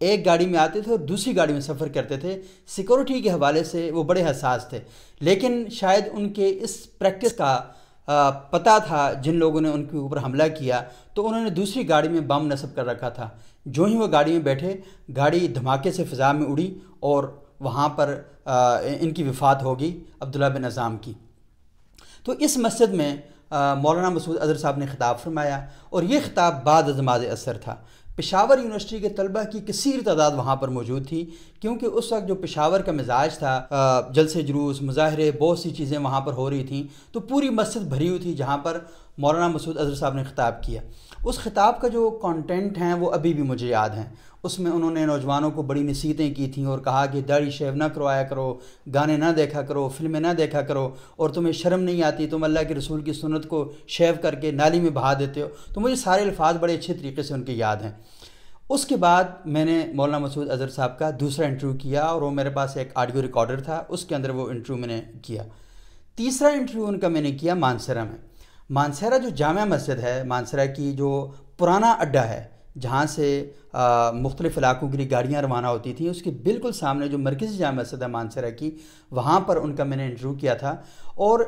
ایک گاڑی میں آتے تھے اور دوسری گاڑی میں سفر کرتے تھے۔ سیکورٹی کے حوالے سے وہ بڑے حساس تھے، لیکن شاید ان کے اس پریکٹس کا پتہ تھا جن لوگوں نے ان کے اوپر حملہ کیا، تو انہوں نے دوسری گاڑی میں بم نصب کر رکھا تھا۔ جو ہی وہ گاڑی میں بیٹھے، گاڑی دھماکے سے فضا میں اڑی اور وہاں پر ان کی وفات ہو گئی، عبداللہ بن عزام کی۔ تو اس مسجد میں مولانا مسعود اظہر صاحب نے خطاب فرمایا، اور یہ خطاب بعد از نماز عصر تھا۔ پشاور یونیورسٹی کے طلبہ کی کثیر تعداد وہاں پر موجود تھی، کیونکہ اس وقت جو پشاور کا مزاج تھا، جلسے جلوس، مظاہرے، بہت سی چیزیں وہاں پر ہو رہی تھیں، تو پوری مسجد بھری ہوئی تھی جہاں پر مولانا مسعود اظہر صاحب نے خطاب کیا۔ اس خطاب کا جو کانٹینٹ ہیں وہ ابھی بھی مجھے یاد ہیں۔ اس میں انہوں نے نوجوانوں کو بڑی نصیحتیں کی تھیں اور کہا کہ داڑھی شیو نہ کروایا کرو، گانے نہ دیکھا کرو، فلمیں نہ دیکھا کرو، اور تمہیں شرم نہیں آتی، تم اللہ کے رسول کی سنت کو شیو کر کے نالی میں بہا دیتے ہو۔ تو مجھے سارے الفاظ بڑے اچھے طریقے سے ان کے یاد ہیں۔ اس کے بعد میں نے مولانا مسعود اظہر صاحب کا دوسرا انٹرویو کیا، اور وہ میرے پاس ایک آڈیو ریکارڈر تھا، اس کے اندر وہ انٹرویو میں نے کیا۔ تیسرا انٹرویو ان کا میں نے کیا مانسہرہ میں۔ مانسہرہ جو جامع مسجد ہے، مانسہرہ کی جو پرانا اڈا ہے جہاں سے مختلف علاقوں کے لیے گاڑیاں روانہ ہوتی تھیں، اس کے بالکل سامنے جو مرکزی جامع مسجد ہے مانسہرہ کی، وہاں پر ان کا میں نے انٹرویو کیا تھا۔ اور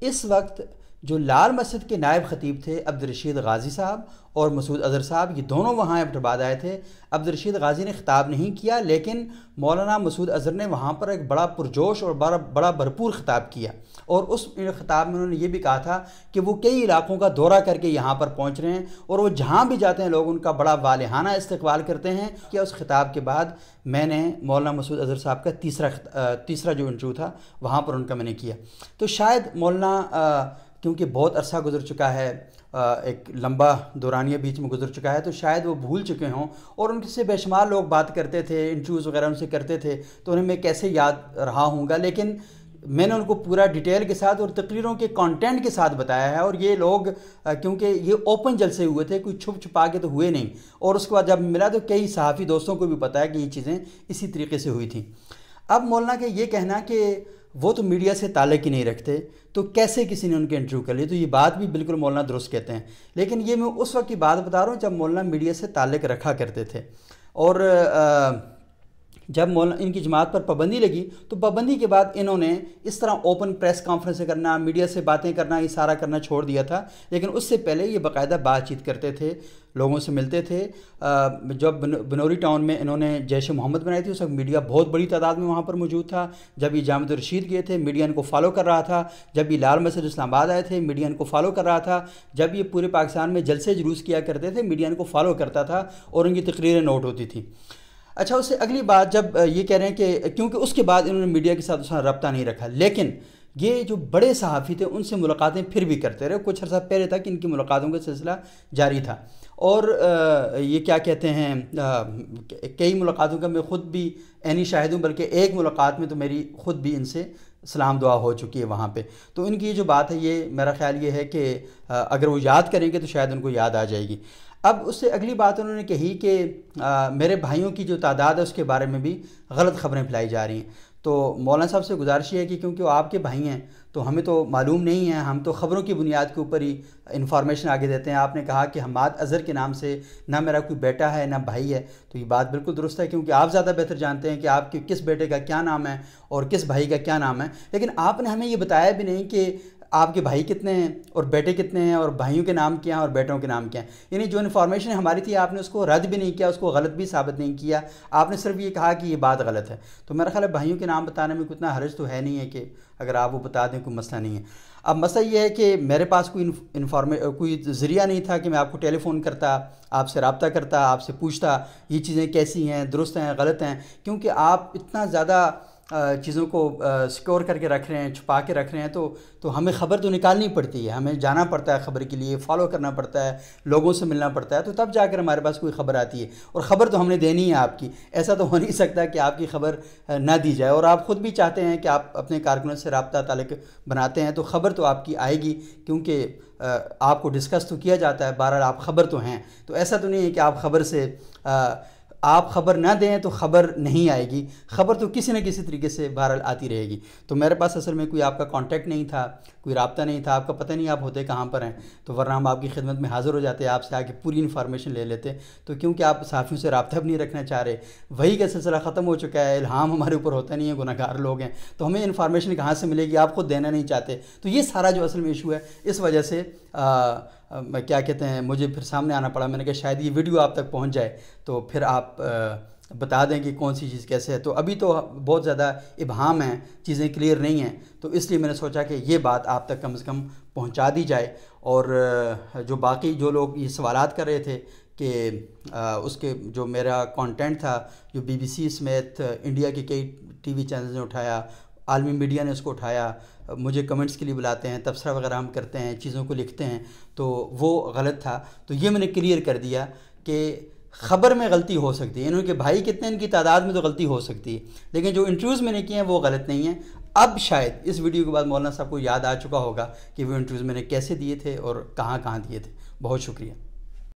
اس وقت جو لال مسجد کے نائب خطیب تھے عبدالرشید غازی صاحب اور مسعود اظہر صاحب، یہ دونوں وہاں ایبٹ آئے تھے۔ عبدالرشید غازی نے خطاب نہیں کیا، لیکن مولانا مسعود اظہر نے وہاں پر ایک بڑا پرجوش اور بڑا بھرپور خطاب کیا، اور اس خطاب میں انہوں نے یہ بھی کہا تھا کہ وہ کئی علاقوں کا دورہ کر کے یہاں پر پہنچ رہے ہیں، اور وہ جہاں بھی جاتے ہیں لوگ ان کا بڑا والہانہ استقبال کرتے ہیں۔ کہ اس خطاب کے بعد میں نے مولانا مسعود اظہر صاحب کا تیسرا جو انٹرویو تھا وہاں پر ان کا میں نے کیا۔ تو شاید مولانا کیونکہ بہت عرصہ گزر چکا ہے، ایک لمبا دورانیہ بیچ میں گزر چکا ہے، تو شاید وہ بھول چکے ہوں، اور ان سے بے شمار لوگ بات کرتے تھے، انٹرویوز وغیرہ ان سے کرتے تھے، تو انہیں میں کیسے یاد رہا ہوں گا۔ لیکن میں نے ان کو پورا ڈیٹیل کے ساتھ اور تقریروں کے کانٹینٹ کے ساتھ بتایا ہے، اور یہ لوگ کیونکہ یہ اوپن جلسے ہوئے تھے، کوئی چھپ چھپا کے تو ہوئے نہیں، اور اس کے بعد جب ملا تو کئی صحافی دوستوں کو بھی پتہ ہے کہ یہ چیزیں اسی طریقے سے ہوئی تھیں۔ اب مولانا کا یہ کہنا کہ وہ تو میڈیا سے تعلق ہی نہیں رکھتے، تو کیسے کسی نے ان کے انٹرویو کر لیے، تو یہ بات بھی بالکل مولانا درست کہتے ہیں۔ لیکن یہ میں اس وقت کی بات بتا رہا ہوں جب مولانا میڈیا سے تعلق رکھا کرتے تھے، اور جب مولانا ان کی جماعت پر پابندی لگی تو پابندی کے بعد انہوں نے اس طرح اوپن پریس کانفرنس کرنا، میڈیا سے باتیں کرنا، یہ سارا کرنا چھوڑ دیا تھا۔ لیکن اس سے پہلے یہ باقاعدہ بات چیت کرتے تھے، لوگوں سے ملتے تھے۔ جب بنوری ٹاؤن میں انہوں نے جیش محمد بنائی تھی، اس وقت میڈیا بہت بڑی تعداد میں وہاں پر موجود تھا۔ جب یہ جامع الرشید گئے تھے، میڈیا ان کو فالو کر رہا تھا۔ جب یہ لال مسجد اسلام آباد آئے تھے، میڈیا ان کو فالو کر رہا تھا۔ جب یہ پورے پاکستان میں جلسے جلوس کیا کرتے تھے، میڈیا ان کو فالو کرتا تھا اور ان کی تقریریں نوٹ ہوتی تھیں۔ اچھا، اس سے اگلی بات جب یہ کہہ رہے ہیں کہ کیونکہ اس کے بعد انہوں نے میڈیا کے ساتھ اس طرح رابطہ نہیں رکھا، لیکن یہ جو بڑے صحافی تھے ان سے ملاقاتیں پھر بھی کرتے رہے۔ کچھ عرصہ پہلے تک ان کی ملاقاتوں کا سلسلہ جاری تھا، اور یہ کیا کہتے ہیں، کئی ملاقاتوں کا میں خود بھی عینی شاہد ہوں، بلکہ ایک ملاقات میں تو میری خود بھی ان سے سلام دعا ہو چکی ہے وہاں پہ۔ تو ان کی جو بات ہے، یہ میرا خیال یہ ہے کہ اگر وہ یاد کریں گے تو شاید ان کو یاد آ جائے گی۔ اب اس سے اگلی بات انہوں نے کہی کہ میرے بھائیوں کی جو تعداد ہے اس کے بارے میں بھی غلط خبریں پھیلائی جا رہی ہیں۔ تو مولانا صاحب سے گزارش یہ ہے کہ کیونکہ وہ آپ کے بھائی ہیں تو ہمیں تو معلوم نہیں ہے، ہم تو خبروں کی بنیاد کے اوپر ہی انفارمیشن آگے دیتے ہیں۔ آپ نے کہا کہ حماد اظہر کے نام سے نہ میرا کوئی بیٹا ہے نہ بھائی ہے، تو یہ بات بالکل درست ہے، کیونکہ آپ زیادہ بہتر جانتے ہیں کہ آپ کے کس بیٹے کا کیا نام ہے اور کس بھائی کا کیا نام ہے۔ لیکن آپ نے ہمیں یہ بتایا بھی نہیں کہ آپ کے بھائی کتنے ہیں اور بیٹے کتنے ہیں، اور بھائیوں کے نام کیا ہیں اور بیٹوں کے نام کیا ہیں۔ یعنی جو انفارمیشن ہماری تھی آپ نے اس کو رد بھی نہیں کیا، اس کو غلط بھی ثابت نہیں کیا، آپ نے صرف یہ کہا کہ یہ بات غلط ہے۔ تو میرا خیال ہے بھائیوں کے نام بتانے میں اتنا حرج تو ہے نہیں ہے، کہ اگر آپ وہ بتا دیں کوئی مسئلہ نہیں ہے۔ اب مسئلہ یہ ہے کہ میرے پاس کوئی ذریعہ نہیں تھا کہ میں آپ کو ٹیلی فون کرتا، آپ سے رابطہ کرتا، آپ سے پوچھتا یہ چیزیں کیسی ہیں، درست ہیں غلط ہیں، کیونکہ آپ اتنا زیادہ چیزوں کو سکیور کر کے رکھ رہے ہیں، چھپا کے رکھ رہے ہیں، تو ہمیں خبر تو نکالنی پڑتی ہے، ہمیں جانا پڑتا ہے خبر کے لیے، فالو کرنا پڑتا ہے، لوگوں سے ملنا پڑتا ہے، تو تب جا کر ہمارے پاس کوئی خبر آتی ہے، اور خبر تو ہم نے دینی ہے آپ کی۔ ایسا تو ہو نہیں سکتا کہ آپ کی خبر نہ دی جائے، اور آپ خود بھی چاہتے ہیں کہ آپ اپنے کارکنوں سے رابطہ تعلق بناتے ہیں، تو خبر تو آپ کی آئے گی، کیونکہ آپ کو ڈسکس تو کیا جاتا ہے، بہرحال آپ خبر تو ہیں۔ تو ایسا تو نہیں ہے کہ آپ خبر سے آپ خبر نہ دیں تو خبر نہیں آئے گی، خبر تو کسی نہ کسی طریقے سے بہرحال آتی رہے گی۔ تو میرے پاس اصل میں کوئی آپ کا کانٹیکٹ نہیں تھا، کوئی رابطہ نہیں تھا، آپ کا پتہ نہیں آپ ہوتے کہاں پر ہیں، تو ورنہ ہم آپ کی خدمت میں حاضر ہو جاتے، آپ سے آ کے پوری انفارمیشن لے لیتے۔ تو کیونکہ آپ صحافیوں سے رابطہ بھی نہیں رکھنا چاہ رہے، وہی کا سلسلہ ختم ہو چکا ہے، الہام ہمارے اوپر ہوتا نہیں ہے، گناہ گار لوگ ہیں، تو ہمیں انفارمیشن کہاں سے ملے گی، آپ خود دینا نہیں چاہتے۔ تو یہ سارا جو اصل میں ایشو ہے، اس وجہ سے کیا کہتے ہیں مجھے پھر سامنے آنا پڑا۔ میں نے کہا شاید یہ ویڈیو آپ تک پہنچ جائے تو پھر آپ بتا دیں کہ کون سی چیز کیسے ہے۔ تو ابھی تو بہت زیادہ ابہام ہیں، چیزیں کلیئر نہیں ہیں، تو اس لیے میں نے سوچا کہ یہ بات آپ تک کم سے کم پہنچا دی جائے۔ اور جو باقی جو لوگ یہ سوالات کر رہے تھے کہ اس کے جو میرا کانٹینٹ تھا، جو BBC سمیت انڈیا کے کئی ٹی وی چینلز نے اٹھایا، عالمی میڈیا نے اس کو اٹھایا، مجھے کمنٹس کے لیے بلاتے ہیں، تبصرہ وغیرہ ہم کرتے ہیں، چیزوں کو لکھتے ہیں، تو وہ غلط تھا۔ تو یہ میں نے کلیئر کر دیا کہ خبر میں غلطی ہو سکتی ہے، انہوں کے بھائی کتنے ان کی تعداد میں تو غلطی ہو سکتی ہے، لیکن جو انٹرویوز میں نے کیے ہیں وہ غلط نہیں ہیں۔ اب شاید اس ویڈیو کے بعد مولانا صاحب کو یاد آ چکا ہوگا کہ وہ انٹرویوز میں نے کیسے دیے تھے اور کہاں کہاں دیے تھے۔ بہت شکریہ۔